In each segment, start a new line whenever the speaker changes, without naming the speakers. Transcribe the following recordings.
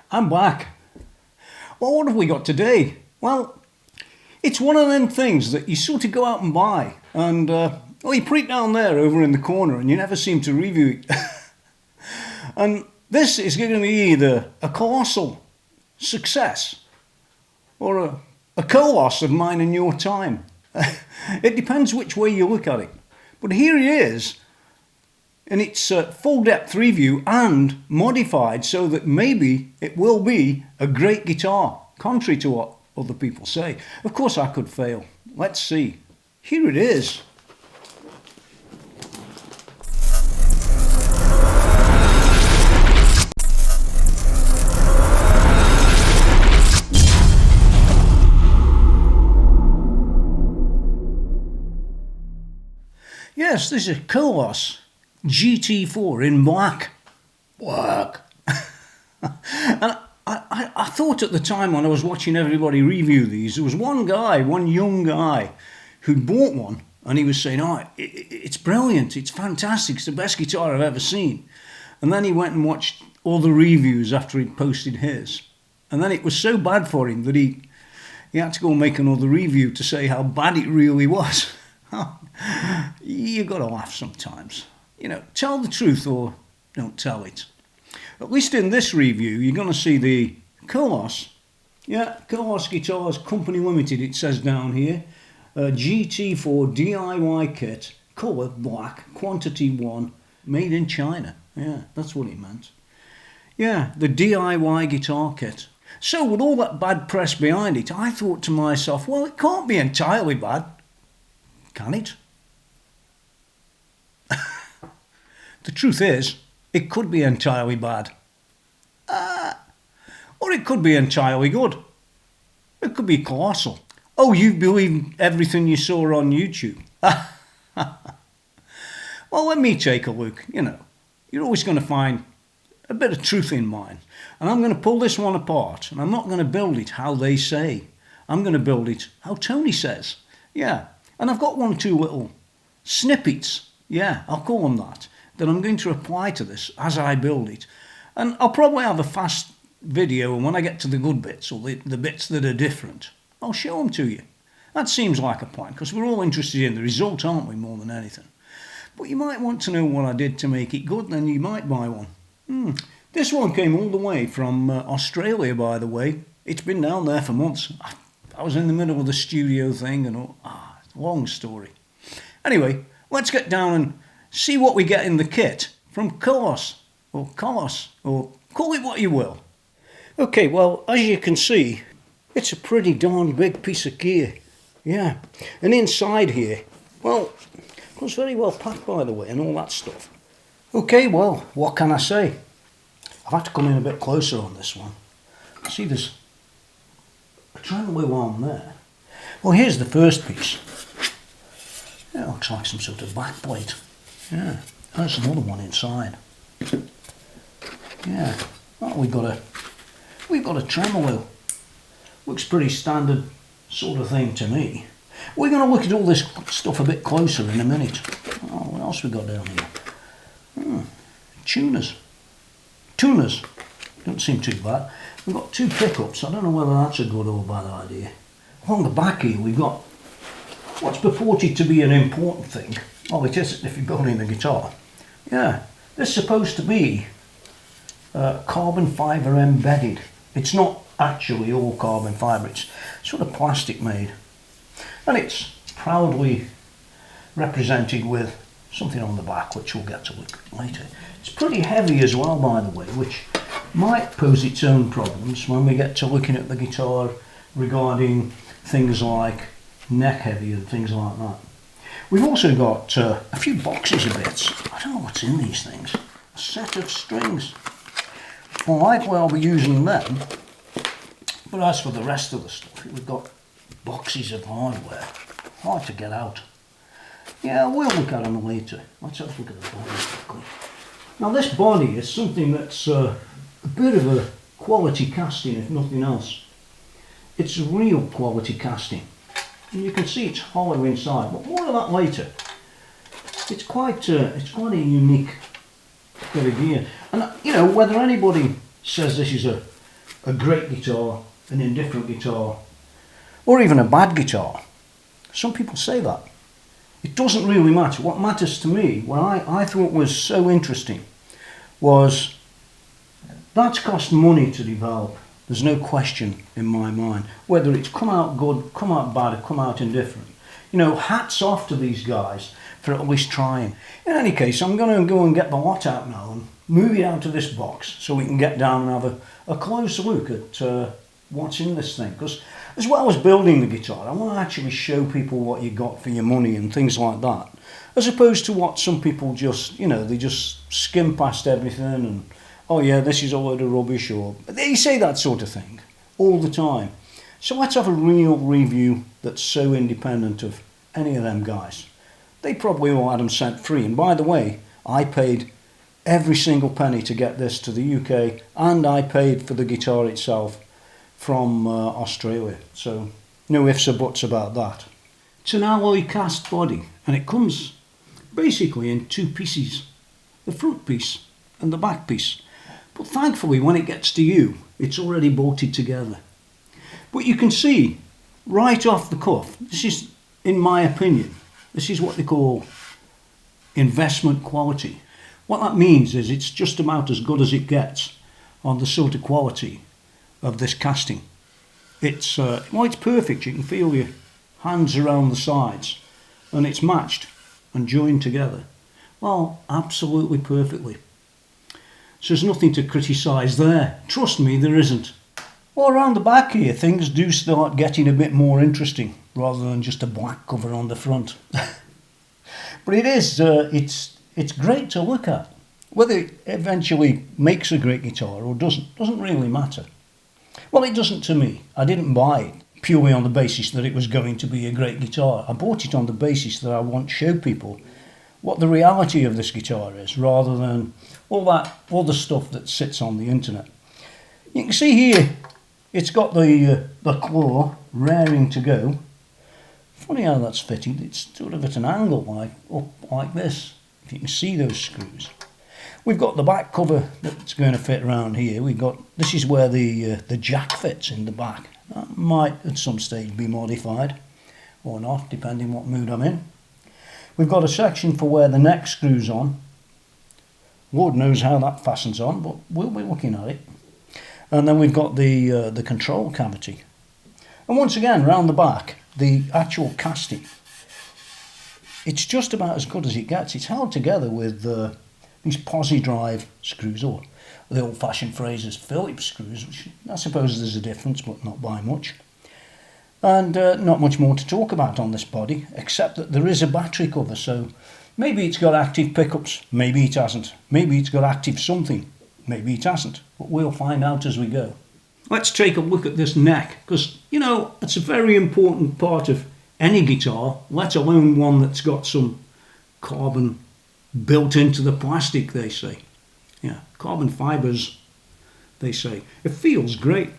I'm back. Well, what have we got today? Well, it's one of them things that you sort of go out and buy and you put it down there over in the corner and you never seem to review it. And this is going to be either a colossal success or a Koloss of mine and your time. It depends which way you look at it. But here it is in its full depth review and modified so that maybe it will be a great guitar, contrary to what other people say. Of course I could fail. Let's see. Here it is. Yes, this is a Koloss GT-4 in black. And I thought at the time when I was watching everybody review these, there was one young guy who'd bought one and he was saying, oh, it's brilliant, it's fantastic, it's the best guitar I've ever seen. And then he went and watched all the reviews after he'd posted his. And then it was so bad for him that he had to go and make another review to say how bad it really was. You've got to laugh sometimes. You know, tell the truth or don't tell it. At least in this review, you're going to see the Koloss. Yeah, Koloss Guitars Company Limited, it says down here. GT4 DIY kit, colour black, quantity 1, made in China. Yeah, that's what it meant. Yeah, the DIY guitar kit. So with all that bad press behind it, I thought to myself, well, it can't be entirely bad. Can it? The truth is, it could be entirely bad. Or it could be entirely good. It could be colossal. Oh, you believe everything you saw on YouTube? Well, let me take a look. You know, you're always going to find a bit of truth in mine. And I'm going to pull this one apart. And I'm not going to build it how they say. I'm going to build it how Tony says. Yeah. And I've got 1 or 2 little snippets. Yeah, I'll call them that I'm going to apply to this as I build it. And I'll probably have a fast video, and when I get to the good bits, or the bits that are different, I'll show them to you. That seems like a plan, because we're all interested in the result, aren't we, more than anything? But you might want to know what I did to make it good, then you might buy one. This one came all the way from Australia, by the way. It's been down there for months. I was in the middle of the studio thing, and long story. Anyway, let's get down and see what we get in the kit from Koloss, or call it what you will. Okay, well, as you can see, it's a pretty darn big piece of gear. Yeah, and inside here, well, it was very well packed, by the way, and all that stuff. Okay, well, what can I say? I've had to come in a bit closer on this one. See, there's a tremolo on there. Well, here's the first piece. Yeah, it looks like some sort of backplate. Yeah, there's another one inside. Yeah, well, we've got a tremolo. Looks pretty standard sort of thing to me. We're going to look at all this stuff a bit closer in a minute. Oh, what else we got down here? Tuners. Don't seem too bad. We've got 2 pickups. I don't know whether that's a good or bad idea. On the back here, we've got what's purported to be an important thing. Well, it isn't if you're building the guitar. Yeah, this is supposed to be carbon fibre embedded. It's not actually all carbon fibre, it's sort of plastic made. And it's proudly represented with something on the back, which we'll get to look at later. It's pretty heavy as well, by the way, which might pose its own problems when we get to looking at the guitar regarding things like neck heavy and things like that. We've also got a few boxes of bits. I don't know what's in these things. A set of strings. Well, likely I'll be using them. But as for the rest of the stuff, we've got boxes of hardware. Hard to get out. Yeah, we'll look at them later. Let's have a look at the body quickly. Now this body is something that's a bit of a quality casting, if nothing else. It's a real quality casting. And you can see it's hollow inside, but more of that later. It's quite a unique bit of gear. And you know, whether anybody says this is a a great guitar, an indifferent guitar, or even a bad guitar. Some people say that. It doesn't really matter. What matters to me, what I thought was so interesting, was that's cost money to develop. There's no question in my mind. Whether it's come out good, come out bad, or come out indifferent. You know, hats off to these guys for at least trying. In any case, I'm going to go and get the lot out now and move it out of this box so we can get down and have a close look at what's in this thing. Because as well as building the guitar, I want to actually show people what you got for your money and things like that. As opposed to what some people just, you know, they just skim past everything and, oh yeah, this is a load of rubbish, or they say that sort of thing all the time. So let's have a real review that's so independent of any of them guys. They probably all had them sent free. And by the way, I paid every single penny to get this to the UK, and I paid for the guitar itself from Australia. So no ifs or buts about that. It's an alloy cast body, and it comes basically in two pieces, the front piece and the back piece. But thankfully, when it gets to you, it's already bolted together. But you can see right off the cuff, this is, in my opinion, this is what they call investment quality. What that means is it's just about as good as it gets on the sort of quality of this casting. It's it's perfect. You can feel your hands around the sides, and it's matched and joined together. Well, absolutely perfectly. So there's nothing to criticise there. Trust me, there isn't. Well, around the back here, things do start getting a bit more interesting, rather than just a black cover on the front. But it is, it's great to look at. Whether it eventually makes a great guitar or doesn't really matter. Well, it doesn't to me. I didn't buy it purely on the basis that it was going to be a great guitar. I bought it on the basis that I want to show people what the reality of this guitar is, rather than all the stuff that sits on the internet. You can see here, it's got the claw raring to go. Funny how that's fitted. It's sort of at an angle, like up like this. If you can see those screws. We've got the back cover that's going to fit around here. This is where the jack fits in the back. That might at some stage be modified or not, depending what mood I'm in. We've got a section for where the neck screws on. Lord knows how that fastens on, but we'll be looking at it. And then we've got the control cavity. And once again, round the back, the actual casting. It's just about as good as it gets. It's held together with these posi drive screws, or the old-fashioned phrase is Phillips screws, which I suppose there's a difference, but not by much. And not much more to talk about on this body, except that there is a battery cover, so maybe it's got active pickups, maybe it hasn't. Maybe it's got active something, maybe it hasn't. But we'll find out as we go. Let's take a look at this neck, because, you know, it's a very important part of any guitar, let alone one that's got some carbon built into the plastic, they say. Yeah, carbon fibres, they say. It feels great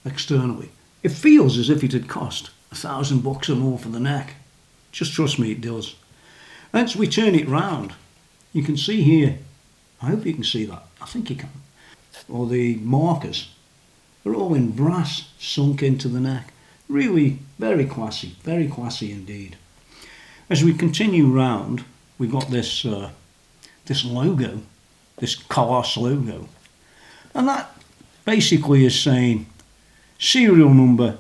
externally. It feels as if it had cost $1,000 or more for the neck. Just trust me, it does. As we turn it round, you can see here, I hope you can see that, I think you can, or the markers are all in brass sunk into the neck. Really very classy indeed. As we continue round, we've got this logo, this Koloss logo, and that basically is saying serial number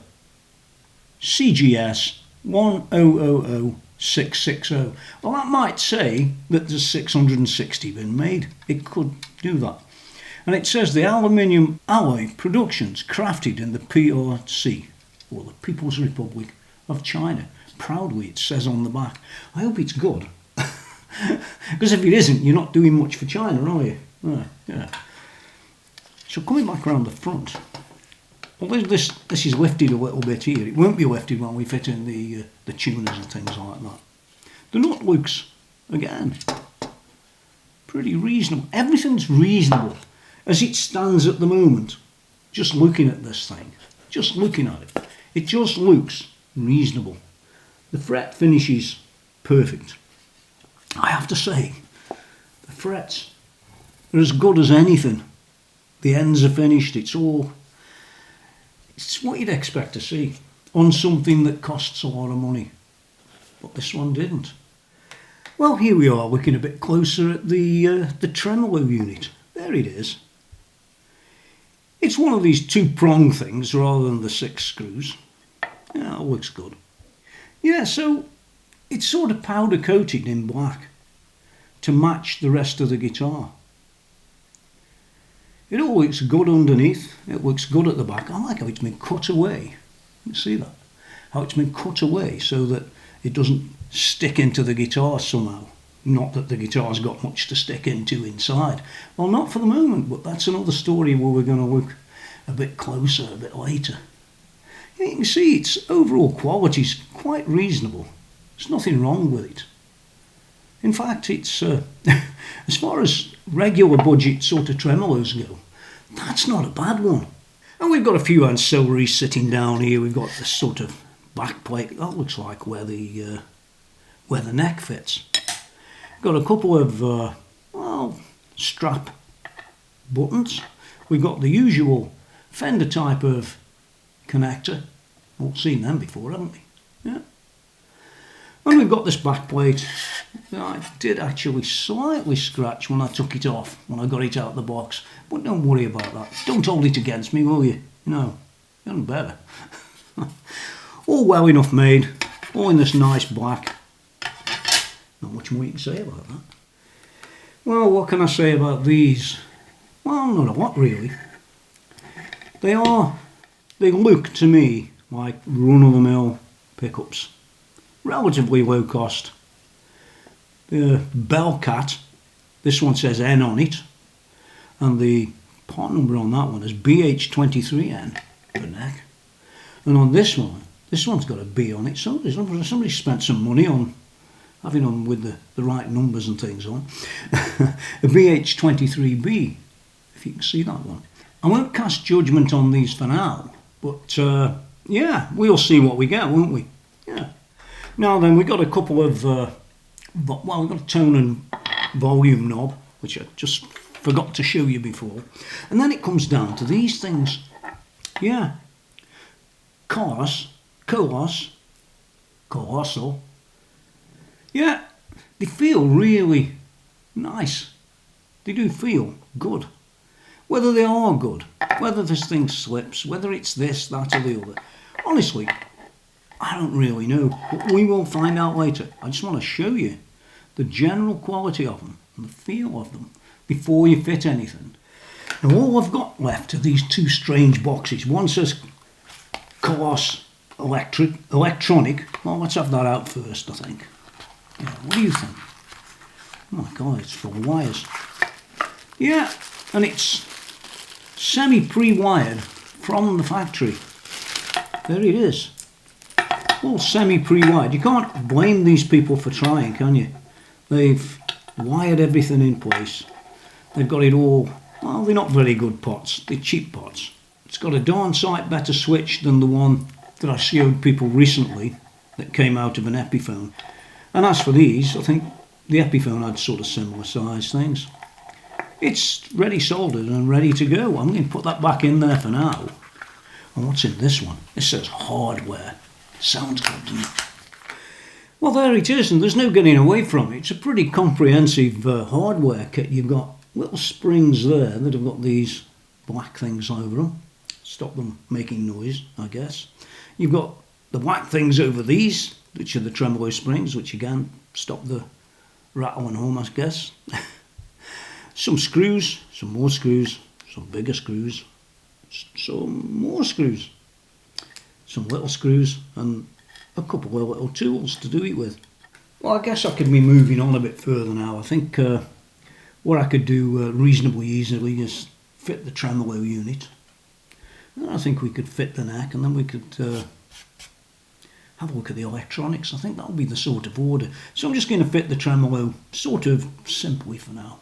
CGS 1000660. Well, that might say that there's 660 been made. It could do that. And it says the aluminium alloy productions crafted in the PRC, or the People's Republic of China. Proudly, it says on the back. I hope it's good. Because if it isn't, you're not doing much for China, are you? Yeah. So coming back around the front, well, this is lifted a little bit here. It won't be lifted when we fit in the tuners and things like that. The nut looks, again, pretty reasonable. Everything's reasonable as it stands at the moment. Just looking at this thing, just looking at it, it just looks reasonable. The fret finish is perfect. I have to say, the frets are as good as anything. The ends are finished, it's all It's what you'd expect to see on something that costs a lot of money, but this one didn't. Well, here we are looking a bit closer at the tremolo unit. There it is. It's one of these two-prong things rather than the 6 screws. Yeah, it looks good. Yeah, so it's sort of powder coated in black to match the rest of the guitar. It all looks good underneath. It looks good at the back. I like how it's been cut away. You see that? How it's been cut away so that it doesn't stick into the guitar somehow. Not that the guitar's got much to stick into inside. Well, not for the moment, but that's another story where we're going to look a bit closer a bit later. You can see its overall quality is quite reasonable. There's nothing wrong with it. In fact, it's as far as regular budget sort of tremolos go, that's not a bad one. And we've got a few ancillaries sitting down here. We've got this sort of back plate. That looks like where the neck fits. Got a couple of strap buttons. We've got the usual Fender type of connector. We've seen them before, haven't we? Yeah. And we've got this back plate. I did actually slightly scratch when I took it off, when I got it out of the box. But don't worry about that. Don't hold it against me, will you? No, you're better. All well enough made. All in this nice black. Not much more you can say about that. Well, what can I say about these? Well, not a lot really. They look to me like run-of-the-mill pickups. Relatively low cost. The Bellcat, this one says N on it, and the part number on that one is BH23N for neck. And on this one's got a B on it. So somebody spent some money on having them with the right numbers and things on. A BH23B, if you can see that one. I won't cast judgment on these for now, but yeah, we'll see what we get, won't we? Yeah. Now then, we've got a couple of, we've got a tone and volume knob, which I just forgot to show you before. And then it comes down to these things. Yeah. Koloss. Yeah, they feel really nice. They do feel good. Whether they are good, whether this thing slips, whether it's this, that or the other. Honestly, I don't really know, but we will find out later. I just want to show you the general quality of them and the feel of them before you fit anything. Now all I've got left are these two strange boxes. One says Koloss Electronic. Well, let's have that out first, I think. Yeah, what do you think? Oh my God, it's full of wires. Yeah, and it's semi-pre-wired from the factory. There it is. All semi-pre-wired. You can't blame these people for trying, can you? They've wired everything in place. They've got it all. Well, they're not very good pots. They're cheap pots. It's got a darn sight better switch than the one that I showed people recently that came out of an Epiphone. And as for these, I think the Epiphone had sort of similar size things. It's ready soldered and ready to go. I'm going to put that back in there for now. And what's in this one? It says hardware. Sounds good, doesn't it? Well, there it is, and there's no getting away from it. It's a pretty comprehensive hardware kit. You've got little springs there that have got these black things over them. Stop them making noise, I guess. You've got the black things over these, which are the tremolo springs, which again stop the rattle and hum, I guess. Some screws, some more screws, some bigger screws, some more screws, some little screws, and a couple of little tools to do it with. Well, I guess I could be moving on a bit further now. I think what I could do reasonably easily is fit the tremolo unit. And I think we could fit the neck, and then we could have a look at the electronics. I think that would be the sort of order. So I'm just going to fit the tremolo sort of simply for now.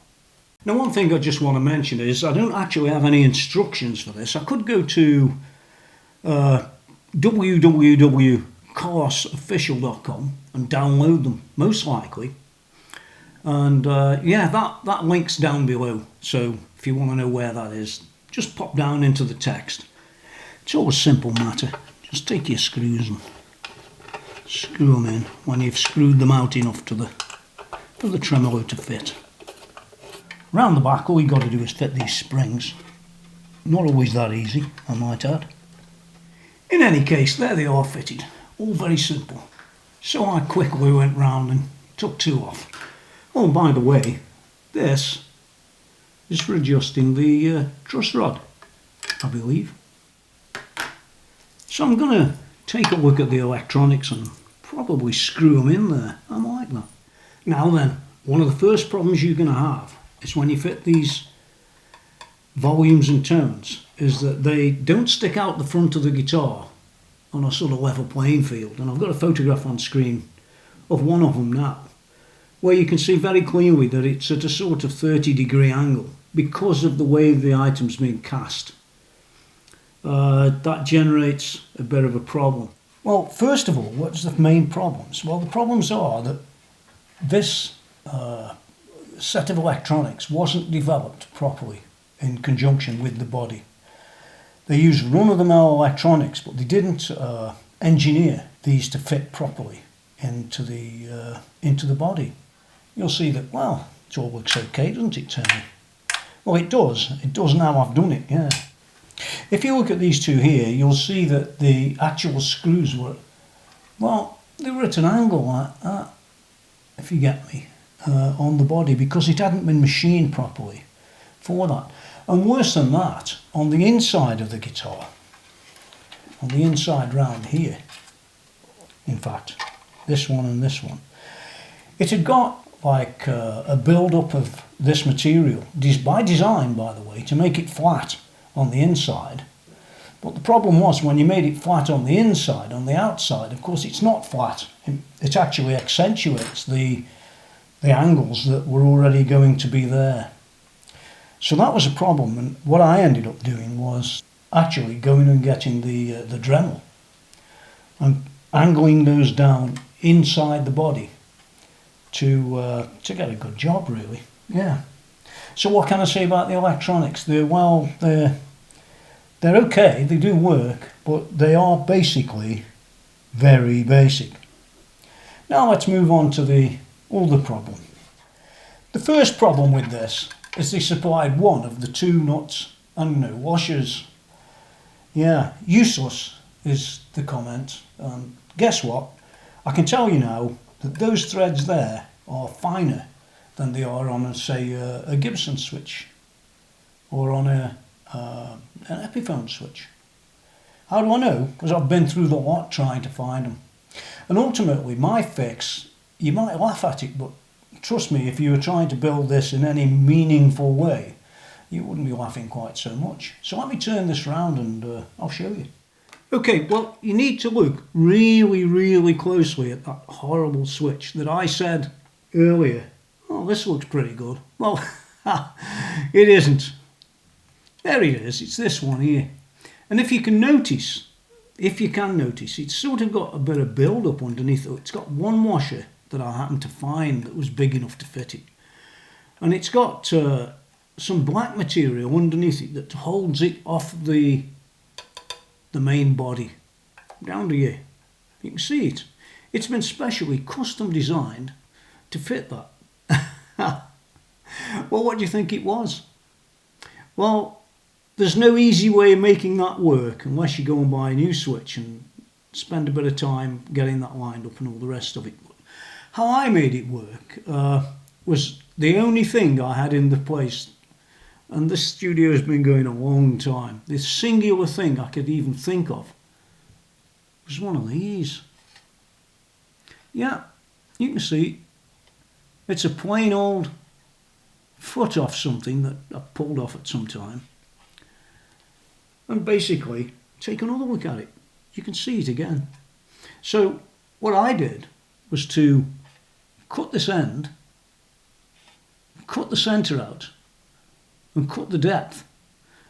Now, one thing I just want to mention is I don't actually have any instructions for this. I could go to www.kolossofficial.com and download them, most likely. And yeah, that link's down below. So if you want to know where that is, just pop down into the text. It's all a simple matter. Just take your screws and screw them in when you've screwed them out enough for the tremolo to fit. Round the back, all you've got to do is fit these springs. Not always that easy, I might add. In any case, there they are fitted. All very simple. So I quickly went round and took two off. Oh, and by the way, this is for adjusting the truss rod, I believe. So I'm going to take a look at the electronics and probably screw them in there. I like that. Now then, one of the first problems you're going to have is when you fit these volumes and tones is that they don't stick out the front of the guitar on a sort of level playing field. And I've got a photograph on screen of one of them now, where you can see very clearly that it's at a sort of 30-degree angle because of the way the item's being cast. That generates a bit of a problem. Well, first of all, what's the main problems? Well, the problems are that this set of electronics wasn't developed properly in conjunction with the body. They used run-of-the-mill electronics, but they didn't engineer these to fit properly into the body. You'll see that, well, it all looks okay, doesn't it, Tony? Well, it does. It does now I've done it, yeah. If you look at these two here, you'll see that the actual screws were, well, they were at an angle like that, if you get me, on the body, because it hadn't been machined properly for that. And worse than that, on the inside of the guitar, on the inside round here, in fact, this one and this one, it had got like a build-up of this material, by design, by the way, to make it flat on the inside. But the problem was when you made it flat on the inside, on the outside, of course it's not flat. It actually accentuates the angles that were already going to be there. So that was a problem, and what I ended up doing was actually going and getting the Dremel and angling those down inside the body to get a good job, really. Yeah. So what can I say about the electronics? They're okay, they do work, but they are basically very basic. Now let's move on to the other problem. The first problem with this is they supplied one of the two nuts and no washers. Yeah, useless is the comment. Guess what? I can tell you now that those threads there are finer than they are on, say, a Gibson switch or on an Epiphone switch. How do I know? Because I've been through the lot trying to find them. And ultimately, my fix, you might laugh at it, but trust me, if you were trying to build this in any meaningful way, you wouldn't be laughing quite so much. So let me turn this round and I'll show you. Okay, well, you need to look really, really closely at that horrible switch that I said earlier. Oh, this looks pretty good. Well, it isn't. There it is, it's this one here. And if you can notice, it's sort of got a bit of build-up underneath it. It's got one washer that I happened to find that was big enough to fit it. And it's got some black material underneath it that holds it off the main body. Down to here. You can see it. It's been specially custom designed to fit that. Well, what do you think it was? Well, there's no easy way of making that work unless you go and buy a new switch and spend a bit of time getting that lined up and all the rest of it. How I made it work was the only thing I had in the place, and this studio has been going a long time. This singular thing I could even think of was one of these. Yeah, you can see it's a plain old foot off something that I pulled off at some time. And basically, take another look at it. You can see it again. So what I did was to cut this end, cut the centre out, and cut the depth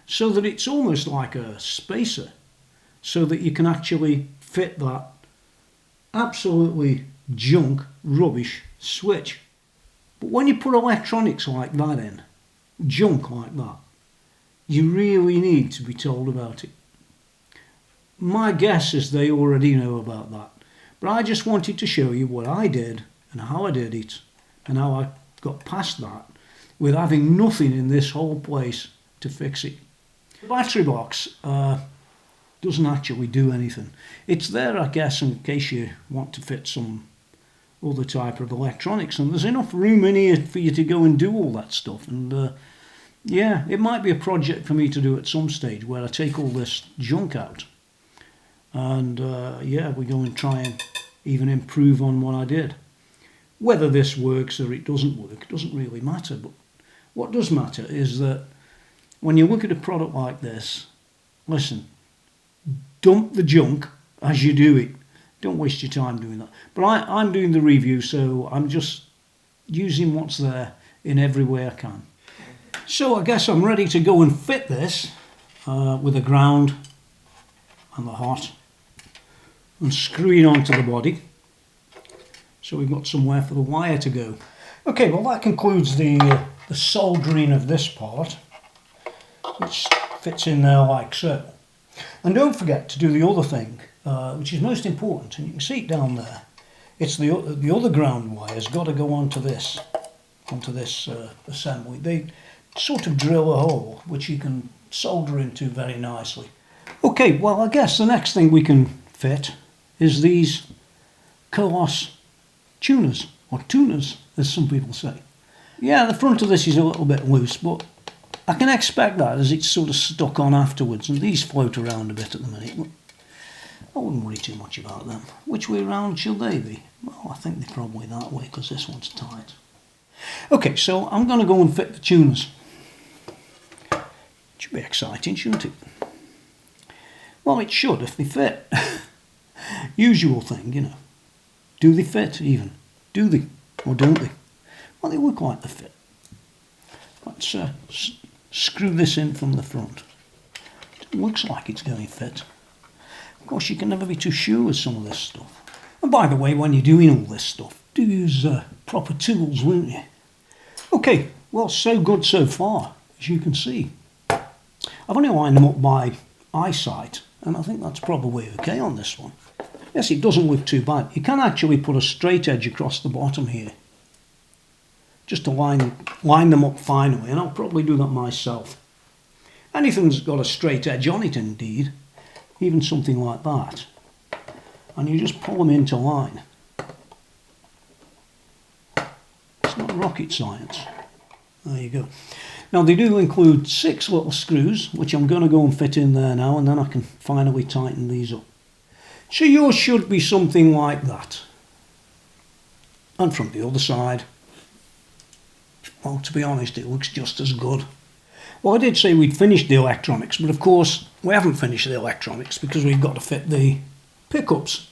so that it's almost like a spacer, so that you can actually fit that absolutely junk, rubbish switch. But when you put electronics like that in, junk like that, you really need to be told about it. my guess is they already know about that. But I just wanted to show you what I did and how I did it and how I got past that with having nothing in this whole place to fix it. The battery box doesn't actually do anything. It's there, I guess, in case you want to fit some other type of electronics, and there's enough room in here for you to go and do all that stuff. And yeah, it might be a project for me to do at some stage where I take all this junk out and yeah, we go and try and even improve on what I did. Whether this works or it doesn't work doesn't really matter, but what does matter is that when you look at a product like this, listen, dump the junk as you do it. Don't waste your time doing that. But I'm doing the review, so I'm just using what's there in every way I can. So I guess I'm ready to go and fit this with the ground and the hot and screw it onto the body. So we've got somewhere for the wire to go. Okay, well that concludes the soldering of this part, which fits in there like so. And don't forget to do the other thing, which is most important, and you can see it down there. It's the other ground wire's got to go onto this assembly. They sort of drill a hole, which you can solder into very nicely. Okay, well I guess the next thing we can fit is these Koloss tuners, or tuners as some people say. Yeah, the front of this is a little bit loose, but I can expect that as it's sort of stuck on afterwards, and these float around a bit at the minute. But I wouldn't worry too much about them. Which way round should they be? Well, I think they're probably that way because this one's tight. Okay, so I'm going to go and fit the tuners. Should be exciting, shouldn't it? Well, it should if they fit. Usual thing, you know. Do they fit even? Do they? Or don't they? Well, they look like they fit. Let's screw this in from the front. It looks like it's going to fit. Of course, you can never be too sure with some of this stuff. And by the way, when you're doing all this stuff, do use proper tools, won't you? Okay, well, so good so far, as you can see. I've only lined them up by eyesight, and I think that's probably okay on this one. Yes, it doesn't look too bad. You can actually put a straight edge across the bottom here, just to line them up finally, and I'll probably do that myself. Anything that's got a straight edge on it, indeed, even something like that, and you just pull them into line. It's not rocket science. There you go. Now they do include 6 little screws, which I'm going to go and fit in there now, and then I can finally tighten these up. So yours should be something like that. And from the other side, well, to be honest, it looks just as good. Well, I did say we'd finished the electronics, but of course we haven't finished the electronics because we've got to fit the pickups,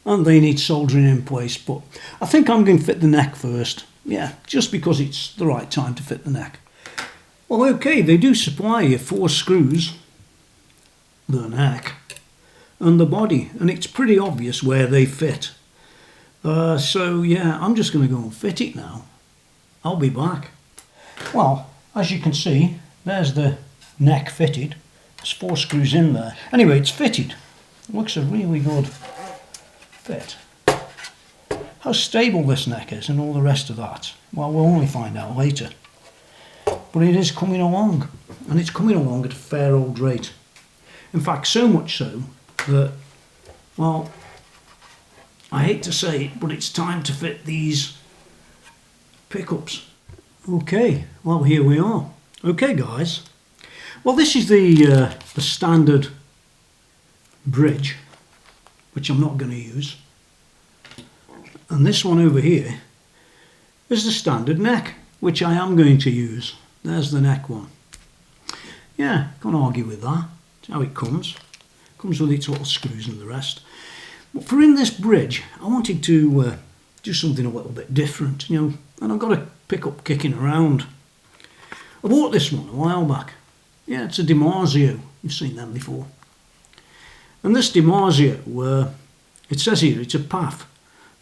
and they need soldering in place. But I think I'm going to fit the neck first. Yeah, just because it's the right time to fit the neck. Well, okay, they do supply you 4 screws, the neck, and the body, and it's pretty obvious where they fit. So yeah, I'm just going to go and fit it now. I'll be back. Well, as you can see, there's the neck fitted. There's 4 screws in there. Anyway, it's fitted. It looks a really good fit. How stable this neck is and all the rest of that, well, we'll only find out later. But it is coming along, and it's coming along at a fair old rate. In fact, so much so that, well, I hate to say it, but it's time to fit these pickups. Okay, well, here we are. Okay, guys. Well, this is the standard bridge, which I'm not going to use. And this one over here is the standard neck, which I am going to use. There's the neck one. Yeah, can't argue with that. That's how it comes. Comes with its little screws and the rest. But for in this bridge, I wanted to do something a little bit different, you know, and I've got a pickup kicking around. I bought this one a while back. Yeah, it's a DiMarzio. You've seen them before. And this DiMarzio, it says here it's a PAF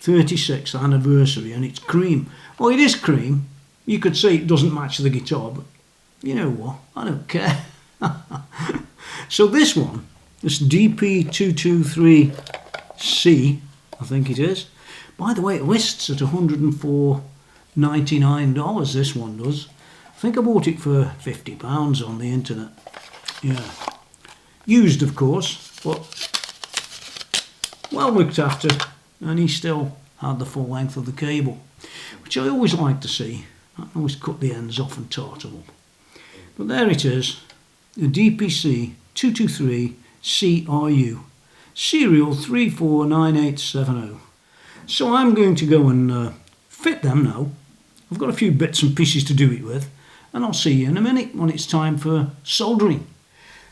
36th anniversary, and it's cream. Well, it is cream. You could say it doesn't match the guitar, but you know what? I don't care. So this one This DP223C, I think it is. By the way, it lists at $104.99, this one does. I think I bought it for £50 on the internet. Yeah. Used, of course, but well looked after, and he still had the full length of the cable, which I always like to see. I always cut the ends off and tart them up. But there it is, the DPC 223 CRU, serial 349870. So I'm going to go and fit them now. I've got a few bits and pieces to do it with, and I'll see you in a minute when it's time for soldering.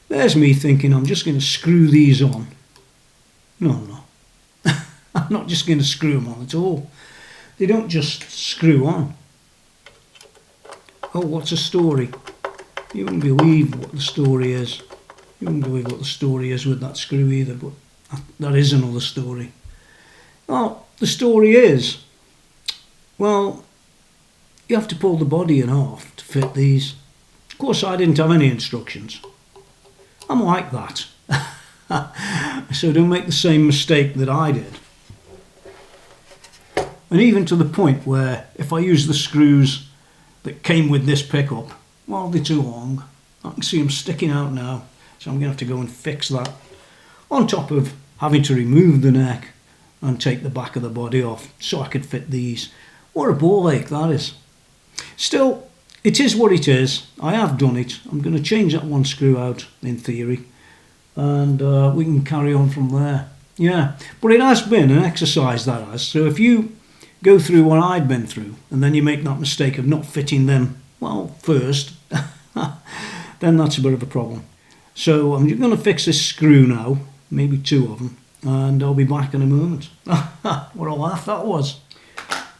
There's me thinking I'm just going to screw these on. No. I'm not just going to screw them on at all. They don't just screw on. Oh, what's a story? You wouldn't believe what the story is. You wouldn't believe what the story is with that screw either, but that is another story. Well, the story is, well, you have to pull the body in half to fit these. Of course, I didn't have any instructions. I'm like that. So don't make the same mistake that I did. And even to the point where if I use the screws that came with this pickup, well, they're too long. I can see them sticking out now, so I'm going to have to go and fix that. On top of having to remove the neck and take the back of the body off so I could fit these. What a ball ache that is. Still, it is what it is. I have done it. I'm going to change that one screw out in theory, and we can carry on from there. Yeah, but it has been an exercise, that has. So if you go through what I've been through and then you make that mistake of not fitting them, well, first, then that's a bit of a problem. So I'm just going to fix this screw now, maybe two of them, and I'll be back in a moment. What a laugh that was.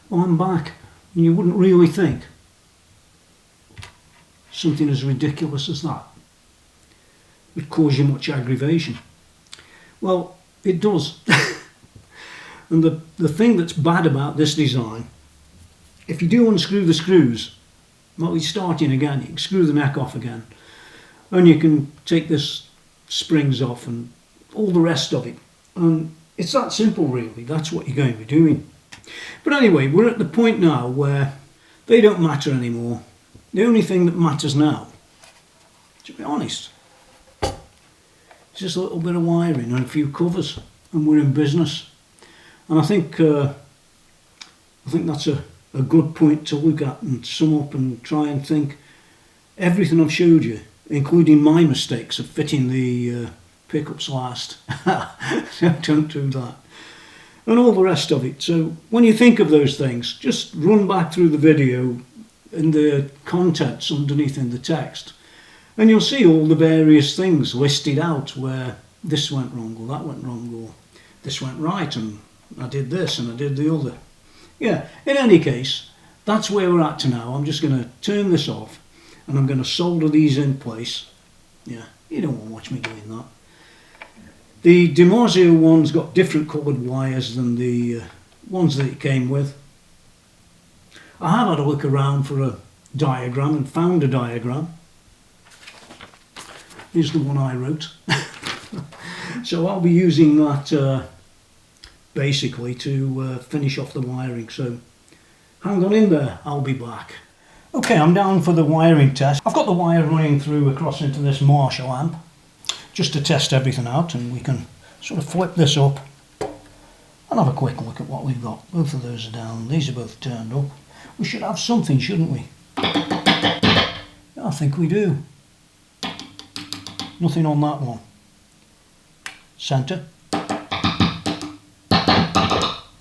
Well, I'm back, and you wouldn't really think something as ridiculous as that would cause you much aggravation. Well, it does. And the thing that's bad about this design, if you do unscrew the screws, well, you start in again, you can screw the neck off again, and you can take this springs off and all the rest of it. And it's that simple, really. That's what you're going to be doing. But anyway, we're at the point now where they don't matter anymore. The only thing that matters now, to be honest, is just a little bit of wiring and a few covers, and we're in business. And I think that's a good point to look at and sum up and try and think everything I've showed you, including my mistakes of fitting the pickups last. Don't do that. And all the rest of it. So when you think of those things, just run back through the video and the contents underneath in the text, and you'll see all the various things listed out where this went wrong or that went wrong or this went right and I did this and I did the other. Yeah, in any case, that's where we're at to now. I'm just going to turn this off and I'm going to solder these in place. Yeah, you don't want to watch me doing that. The DiMarzio one's got different coloured wires than the ones that it came with. I have had a look around for a diagram and found a diagram. Here's the one I wrote. So I'll be using that basically to finish off the wiring. So hang on in there, I'll be back. Okay, I'm down for the wiring test. I've got the wire running through across into this Marshall amp just to test everything out, and we can sort of flip this up and have a quick look at what we've got. Both of those are down, these are both turned up. We should have something, shouldn't we? Yeah, I think we do. Nothing on that one. Centre.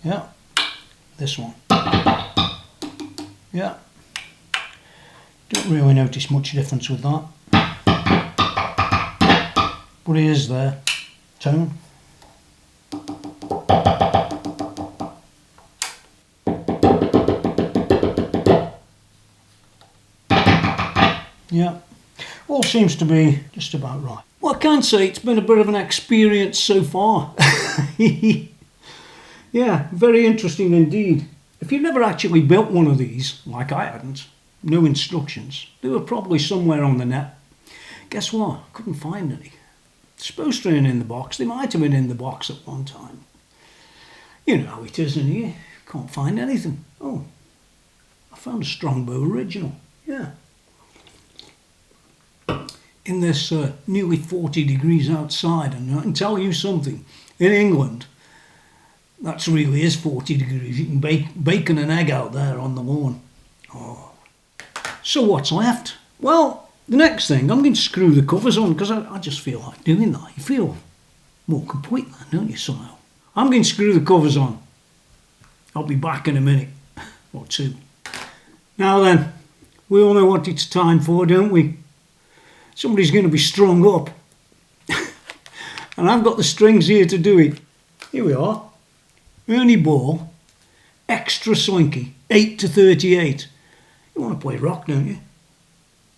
Yeah. This one. Yeah. Don't really notice much difference with that. But it is there. Tone. Yeah, all seems to be just about right. Well, I can say it's been a bit of an experience so far. Yeah, very interesting indeed. If you've never actually built one of these, like I hadn't, no instructions, they were probably somewhere on the net. Guess what? I couldn't find any. supposed to be in the box. They might have been in the box at one time. You know how it is in here. Can't find anything. Oh, I found a Strongbow original. Yeah. In this nearly 40 degrees outside, and I can tell you something. In England, that really is 40 degrees. You can bake bacon and egg out there on the lawn. Oh. So what's left? Well, the next thing, I'm going to screw the covers on because I just feel like doing that. You feel more complete then, don't you, somehow? I'm going to screw the covers on. I'll be back in a minute or two. Now then, we all know what it's time for, don't we? Somebody's going to be strung up. And I've got the strings here to do it. Here we are. Ernie Ball, extra slinky, 8 to 38. You want to play rock, don't you?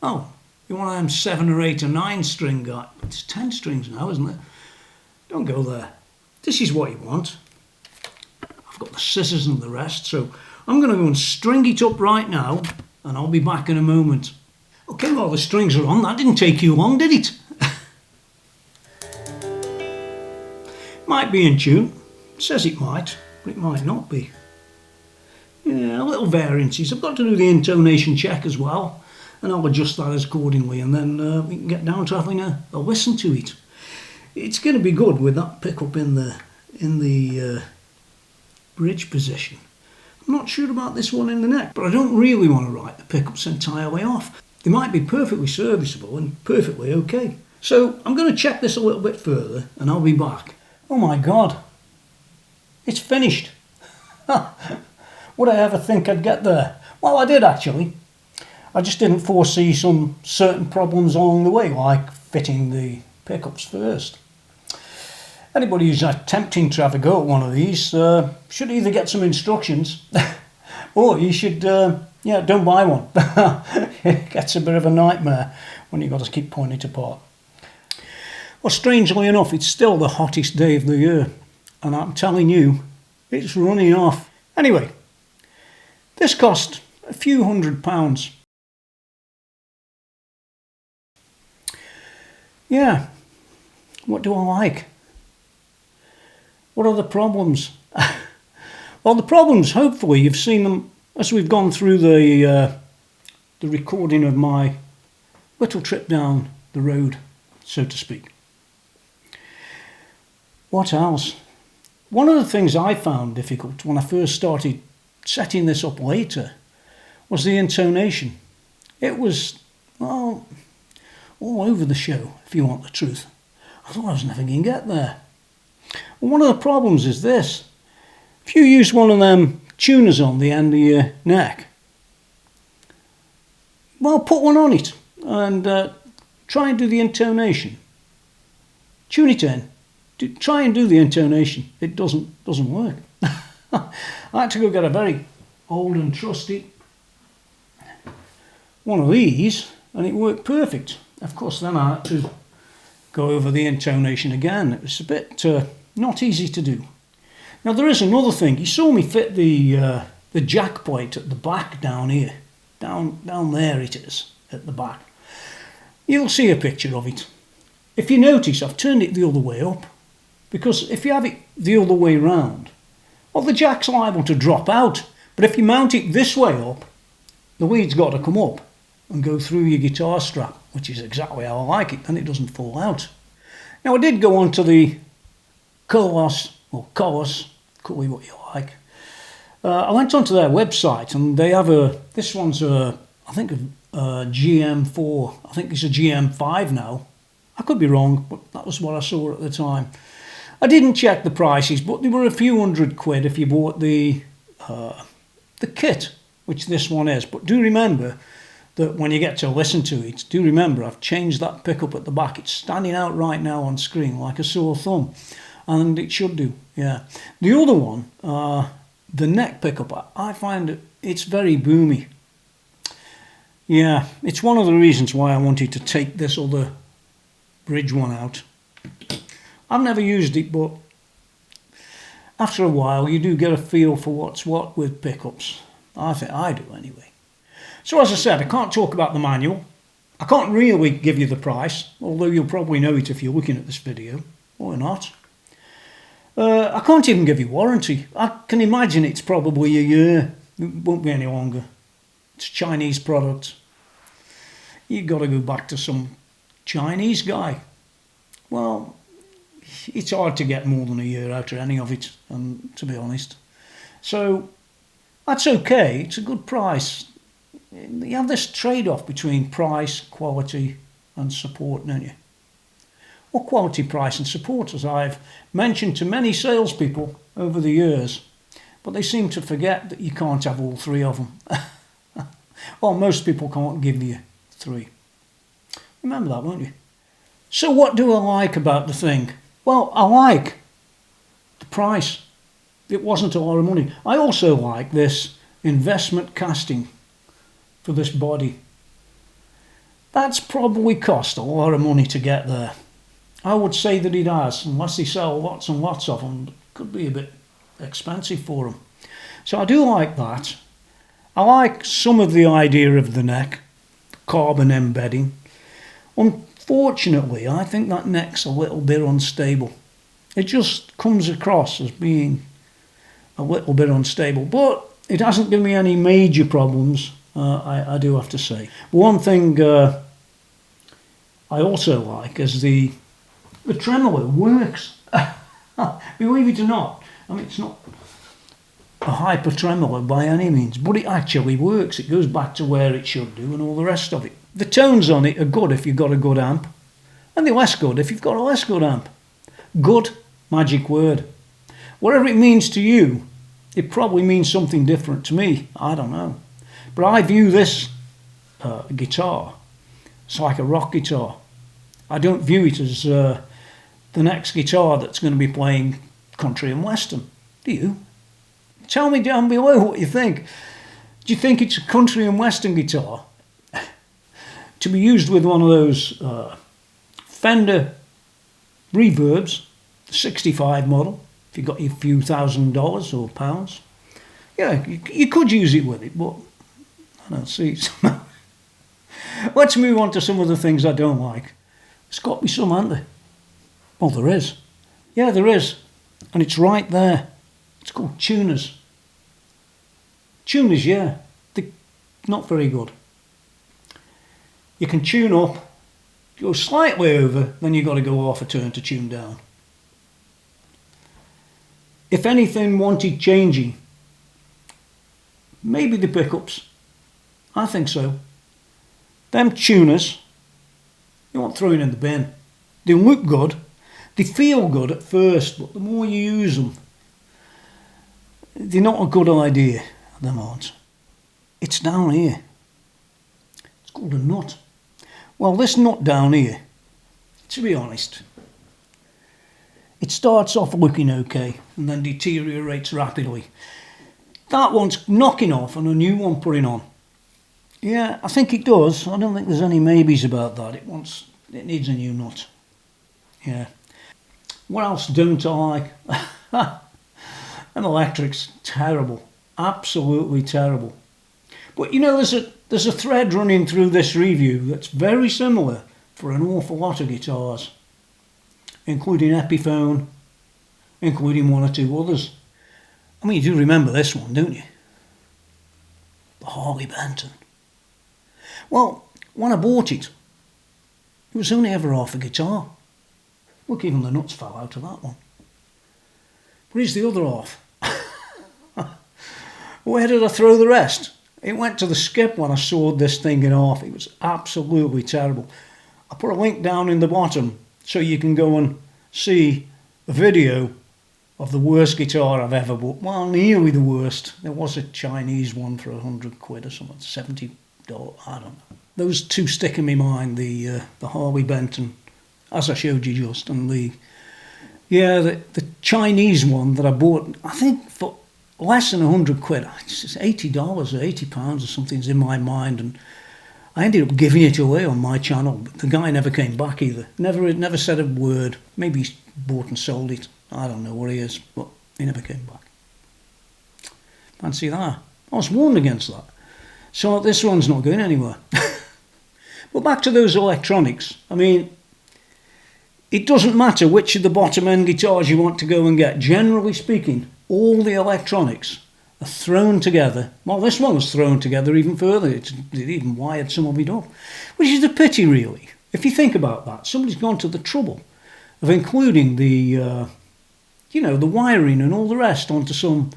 Oh, you want them 7 or 8 or 9 string guy. It's 10 strings now, isn't it? Don't go there. This is what you want. I've got the scissors and the rest, so I'm going to go and string it up right now, and I'll be back in a moment. Okay, well, the strings are on. That didn't take you long, did it? Might be in tune. It says it might, but it might not be. Yeah, little variances. I've got to do the intonation check as well, and I'll adjust that accordingly, and then we can get down to having a listen to it. It's going to be good with that pickup in the bridge position. I'm not sure about this one in the neck, but I don't really want to write the pickups entirely off. They might be perfectly serviceable and perfectly okay. So I'm going to check this a little bit further, and I'll be back. Oh my God, it's finished. Would I ever think I'd get there? Well, I did actually. I just didn't foresee some certain problems along the way, like fitting the pickups first. Anybody who's attempting to have a go at one of these should either get some instructions or you should, don't buy one. It gets a bit of a nightmare when you've got to keep pulling it apart. Well, strangely enough, it's still the hottest day of the year, and I'm telling you, it's running off. Anyway, this cost a few £100. Yeah, what do I like? What are the problems? Well, the problems, hopefully, you've seen them as we've gone through the recording of my little trip down the road, so to speak. What else? One of the things I found difficult when I first started setting this up later was the intonation. It was, well, all over the show, if you want the truth. I thought I was never going to get there. Well, one of the problems is this. If you use one of them tuners on the end of your neck, well, put one on it and try and do the intonation. Tune it in. Try and do the intonation. It doesn't work. I had to go get a very old and trusty one of these, and it worked perfect. Of course, then I had to go over the intonation again. It was a bit not easy to do. Now there is another thing. You saw me fit the jack plate at the back down here. Down there it is, at the back. You'll see a picture of it. If you notice, I've turned it the other way up. Because if you have it the other way round, well, the jack's liable to drop out. But if you mount it this way up, the lead's got to come up and go through your guitar strap, which is exactly how I like it, and it doesn't fall out. Now, I did go on to the Koloss, call it what you like. I went onto their website, and they have this one's I think a GM4, I think it's a GM5 now. I could be wrong, but that was what I saw at the time. I didn't check the prices, but they were a few £100 if you bought the kit, which this one is. But do remember that when you get to listen to it, do remember I've changed that pickup at the back. It's standing out right now on screen like a sore thumb, and it should do, yeah. The other one, the neck pickup, I find it's very boomy. Yeah, it's one of the reasons why I wanted to take this other bridge one out. I've never used it, but after a while you do get a feel for what's what with pickups. I think I do anyway. So as I said, I can't talk about the manual. I can't really give you the price, although you'll probably know it if you're looking at this video, or not. I can't even give you warranty. I can imagine it's probably a year. It won't be any longer. It's a Chinese product. You've got to go back to some Chinese guy. Well, it's hard to get more than a year out of any of it, to be honest. So that's okay. It's a good price. You have this trade-off between price, quality and support, don't you? Well, quality, price and support, as I've mentioned to many salespeople over the years, but they seem to forget that you can't have all three of them. Well, most people can't give you three. Remember that, won't you? So what do I like about the thing? Well, I like the price. It wasn't a lot of money. I also like this investment casting for this body. That's probably cost a lot of money to get there. I would say that it has, unless they sell lots and lots of them. It could be a bit expensive for them. So I do like that. I like some of the idea of the neck, carbon embedding. Unfortunately, I think that neck's a little bit unstable. It just comes across as being a little bit unstable, but it hasn't given me any major problems, I do have to say. One thing I also like is the tremolo works. Believe it or not. I mean, it's not a hyper tremolo by any means, but it actually works. It goes back to where it should do and all the rest of it. The tones on it are good if you've got a good amp, and they're less good if you've got a less good amp. Good, magic word. Whatever it means to you, it probably means something different to me. I don't know. But I view this guitar as like a rock guitar. I don't view it as the next guitar that's going to be playing country and western. Do you? Tell me down below what you think. Do you think it's a country and western guitar to be used with one of those Fender reverbs, the 65 model, if you've got your few $1,000s or pounds? Yeah, you could use it with it, but I don't see it. Let's move on to some of the things I don't like. There's got to be some, aren't there? Well, there is. Yeah, there is. And it's right there. It's called tuners. Tuners, yeah. They're not very good. You can tune up, go slightly over, then you've got to go half a turn to tune down. If anything wanted changing, maybe the pickups. I think so. Them tuners, you want throwing in the bin. They look good, they feel good at first, but the more you use them, they're not a good idea, them aren't. It's down here. It's called a nut. Well, this nut down here, to be honest, it starts off looking okay and then deteriorates rapidly. That one's knocking off and a new one putting on. Yeah, I think it does. I don't think there's any maybes about that. It needs a new nut. Yeah. What else don't I like? And electric's terrible. Absolutely terrible. But you know, there's a thread running through this review that's very similar for an awful lot of guitars, including Epiphone, including one or two others. I mean, you do remember this one, don't you? The Harley Benton. Well, when I bought it, it was only ever half a guitar. Look, even the nuts fell out of that one. But here's the other half. Where did I throw the rest? It went to the skip when I sawed this thing in half. It was absolutely terrible. I'll put a link down in the bottom so you can go and see a video of the worst guitar I've ever bought. Well, nearly the worst. There was a Chinese one for £100 or something, $70, I don't know. Those two stick in my mind, the Harley Benton, as I showed you just, and the Chinese one that I bought, I think for less than £100. It's $80 or £80 or something's in my mind, and I ended up giving it away on my channel, but the guy never came back either. Never said a word. Maybe he bought and sold it. I don't know where he is, but he never came back. Fancy that. I was warned against that. So this one's not going anywhere. Well, back to those electronics. I mean, it doesn't matter which of the bottom end guitars you want to go and get. Generally speaking, all the electronics are thrown together. Well, this one was thrown together even further. It even wired some of it up, which is a pity, really. If you think about that, somebody's gone to the trouble of including the, the wiring and all the rest onto some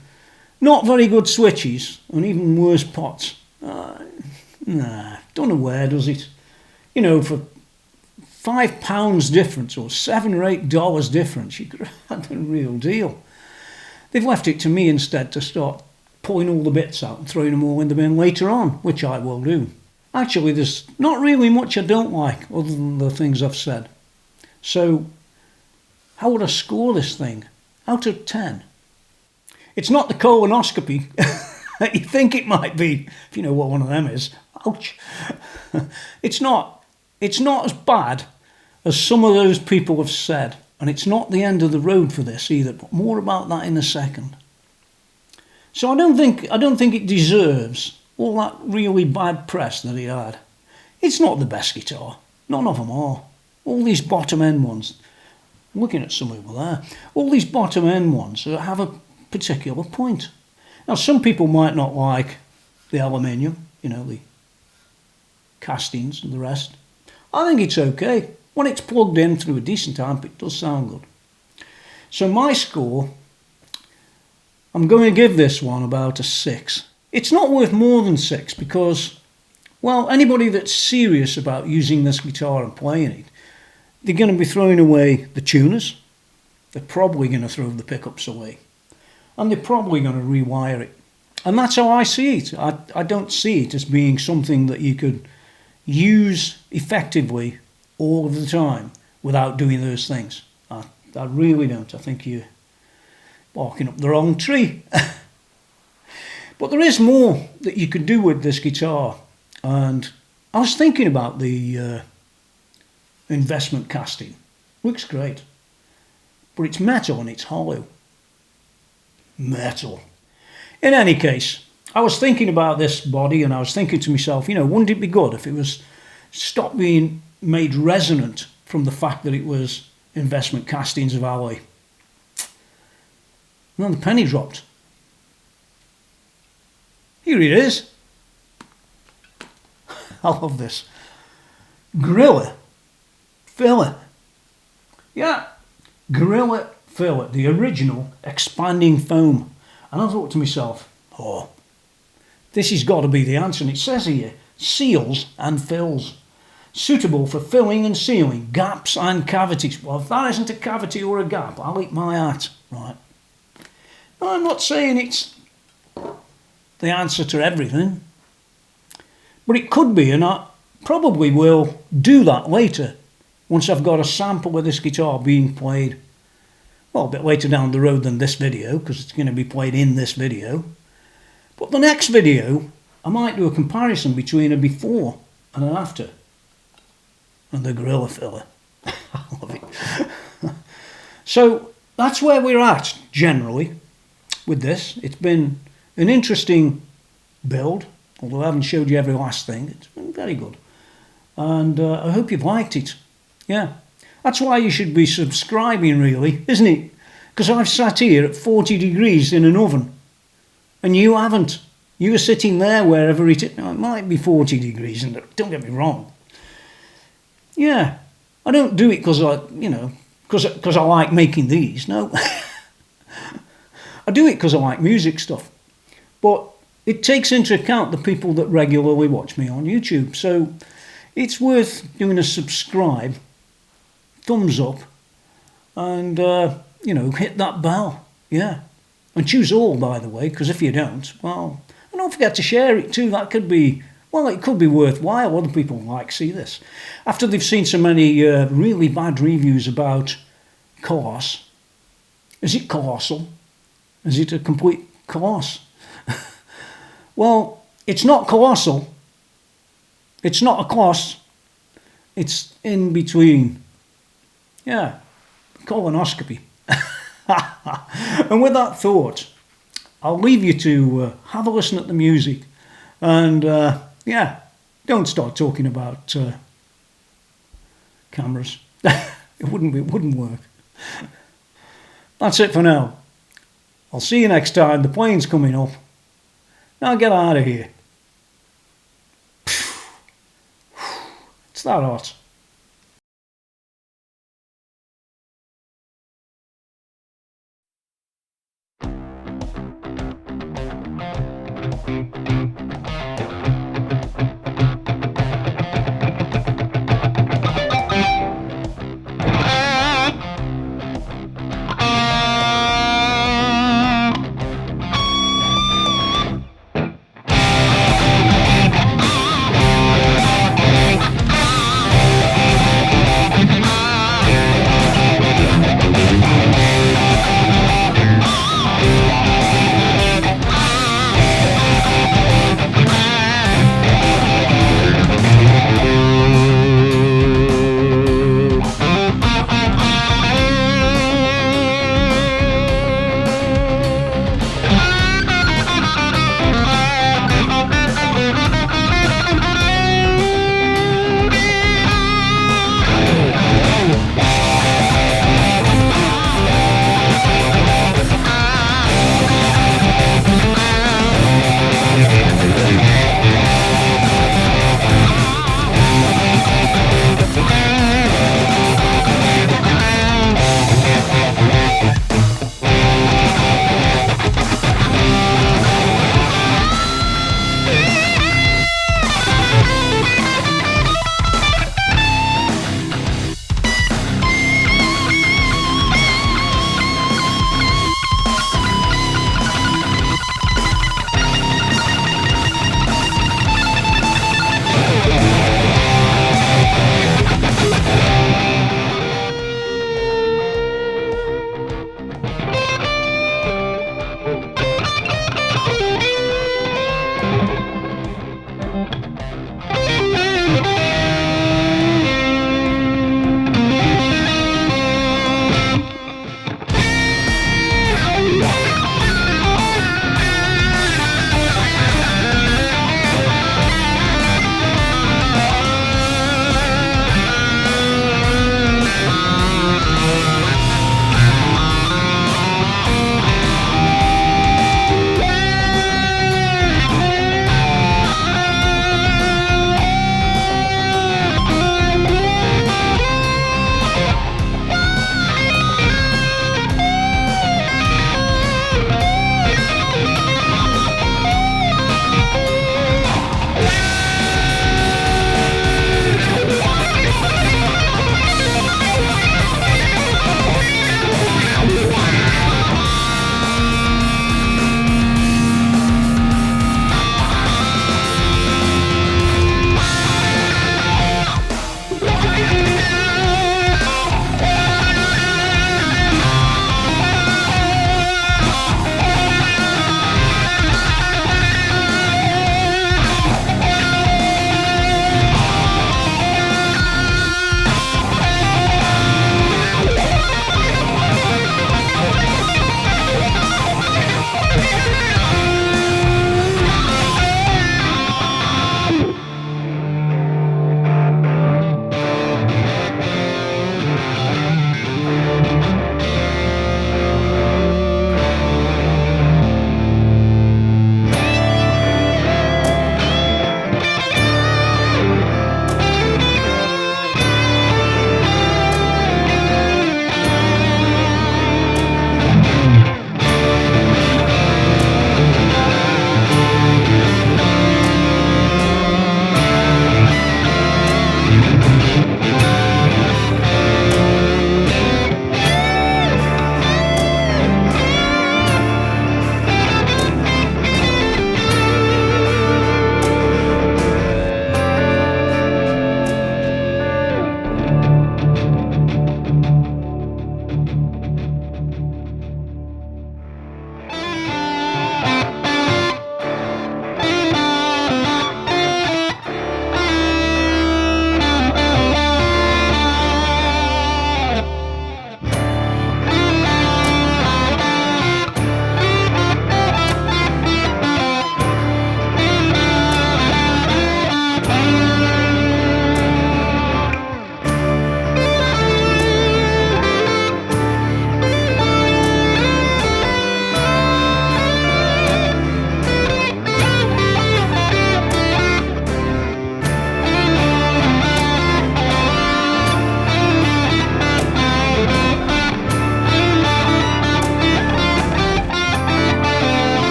not very good switches and even worse pots. Nah, don't know where, does it? For £5 difference or $7 or $8 difference, you could have had a real deal. They've left it to me instead to start pulling all the bits out and throwing them all in the bin later on, which I will do. Actually, there's not really much I don't like other than the things I've said. So, how would I score this thing? Out of 10. It's not the colonoscopy that you think it might be, if you know what one of them is. Ouch. It's not as bad as some of those people have said. And it's not the end of the road for this either, but more about that in a second. So I don't think it deserves all that really bad press that it had. It's not the best guitar. None of them are. All these bottom end ones, I'm looking at some over there, all these bottom end ones have a particular point. Now some people might not like the aluminium, the castings and the rest. I think it's okay. When it's plugged in through a decent amp, it does sound good. So my score, I'm going to give this one about a 6. It's not worth more than 6 because, well, anybody that's serious about using this guitar and playing it, they're going to be throwing away the tuners. They're probably going to throw the pickups away. And they're probably going to rewire it. And that's how I see it. I don't see it as being something that you could use effectively all of the time without doing those things. I really don't. I think you're barking up the wrong tree. But there is more that you could do with this guitar. And I was thinking about the investment casting. Looks great. But it's metal and it's hollow. Metal. In any case, I was thinking about this body and I was thinking to myself, wouldn't it be good if it was stopped being made resonant from the fact that it was investment castings of alloy? And then the penny dropped. Here it is. I love this. Gorilla fillet. Yeah, Gorilla fillet, the original expanding foam. And I thought to myself, this has got to be the answer. And it says here, seals and fills. Suitable for filling and sealing, gaps and cavities. Well, if that isn't a cavity or a gap, I'll eat my hat. Right. Now, I'm not saying it's the answer to everything. But it could be, and I probably will do that later, once I've got a sample of this guitar being played. Well, a bit later down the road than this video, because it's going to be played in this video. But the next video, I might do a comparison between a before and an after. And the Gorilla filler. I love it. So that's where we're at, generally, with this. It's been an interesting build, although I haven't showed you every last thing. It's been very good. And I hope you've liked it. Yeah. That's why you should be subscribing, really, isn't it? Because I've sat here at 40 degrees in an oven. And you haven't. You were sitting there wherever it is. Now, it might be 40 degrees, and don't get me wrong. Yeah, I don't do it because because I like making these. No, I do it because I like music stuff. But it takes into account the people that regularly watch me on YouTube. So it's worth doing a subscribe, thumbs up, and hit that bell. Yeah, and choose all, by the way, because if you don't, well, and don't forget to share it too. That could be. Well, it could be worthwhile. Other people might see this. After they've seen so many really bad reviews about Koloss. Is it colossal? Is it a complete coloss? Well, it's not colossal. It's not a coloss. It's in between. Yeah, colonoscopy. And with that thought, I'll leave you to have a listen at the music. And yeah, don't start talking about cameras. It wouldn't work. That's it for now. I'll see you next time. The plane's coming up. Now get out of here. It's that hot.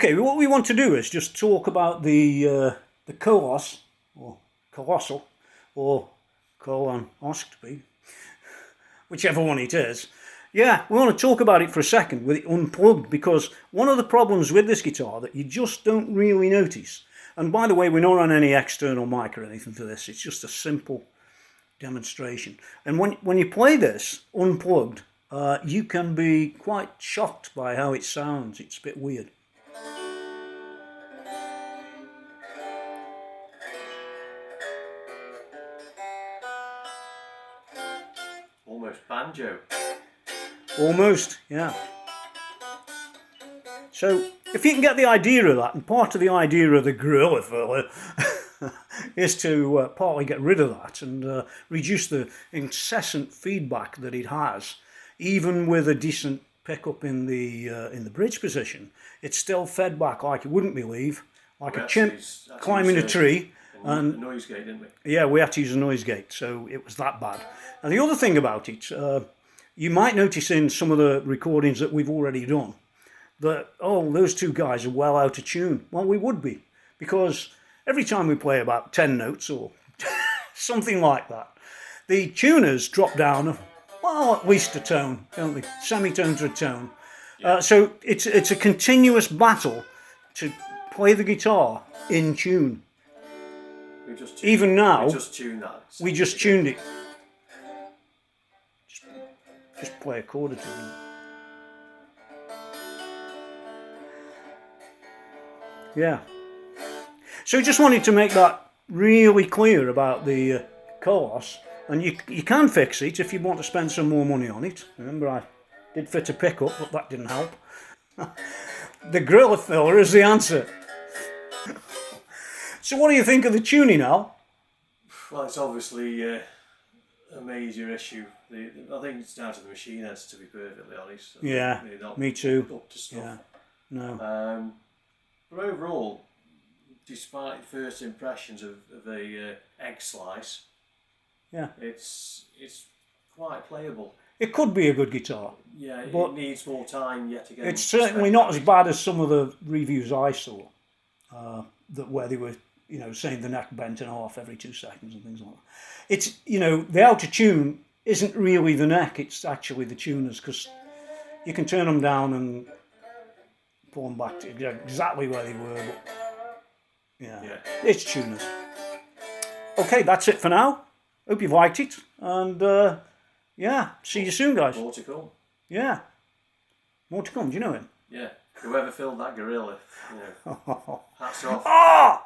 Okay, what we want to do is just talk about the Koloss, or Colossal, or colonoscopy, whichever one it is. Yeah, we want to talk about it for a second with it unplugged, because one of the problems with this guitar that you just don't really notice, and by the way, we're not on any external mic or anything for this, it's just a simple demonstration. And when you play this unplugged, you can be quite shocked by how it sounds. It's a bit weird.
Almost banjo.
Almost, yeah. So, if you can get the idea of that, and part of the idea of the gorilla filler is to partly get rid of that and reduce the incessant feedback that it has, even with a decent pickup in the bridge position. It's still fed back like you wouldn't believe, like a chimp climbing a tree.
And noise gate, didn't we?
Yeah, we had to use a noise gate, so it was that bad. And the other thing about it, you might notice in some of the recordings that we've already done, that, oh, those two guys are well out of tune. Well, we would be, because every time we play about 10 notes or something like that, the tuners drop down, well, at least a tone, don't they? Semitone to a tone. Yeah. So it's a continuous battle to play the guitar in tune. Even now,
we just tuned that.
We just tuned it. Just play a chord or two. Yeah. So just wanted to make that really clear about the Koloss. And you can fix it if you want to spend some more money on it. Remember, I did fit a pickup, but that didn't help. The gorilla filler is the answer. So what do you think of the tuning, Al?
Well, it's obviously a major issue. I think it's down to the machine heads, to be perfectly honest.
Yeah, me too.
Up to stuff.
Yeah, no.
But overall, despite the first impressions of the egg slice,
yeah,
it's quite playable.
It could be a good guitar.
Yeah,
but
it needs more time yet again.
It's certainly not as bad as some of the reviews I saw, where they were, saying the neck bent in half every 2 seconds and things like that. It's, the out of tune isn't really the neck, it's actually the tuners, because you can turn them down and pull them back to exactly where they were, but yeah. It's tuners. Okay, that's it for now. Hope you've liked it, and yeah, see you soon, guys.
More to come.
Yeah, more to come. Do you know him?
Yeah, whoever filled that gorilla, hats off.
Ah!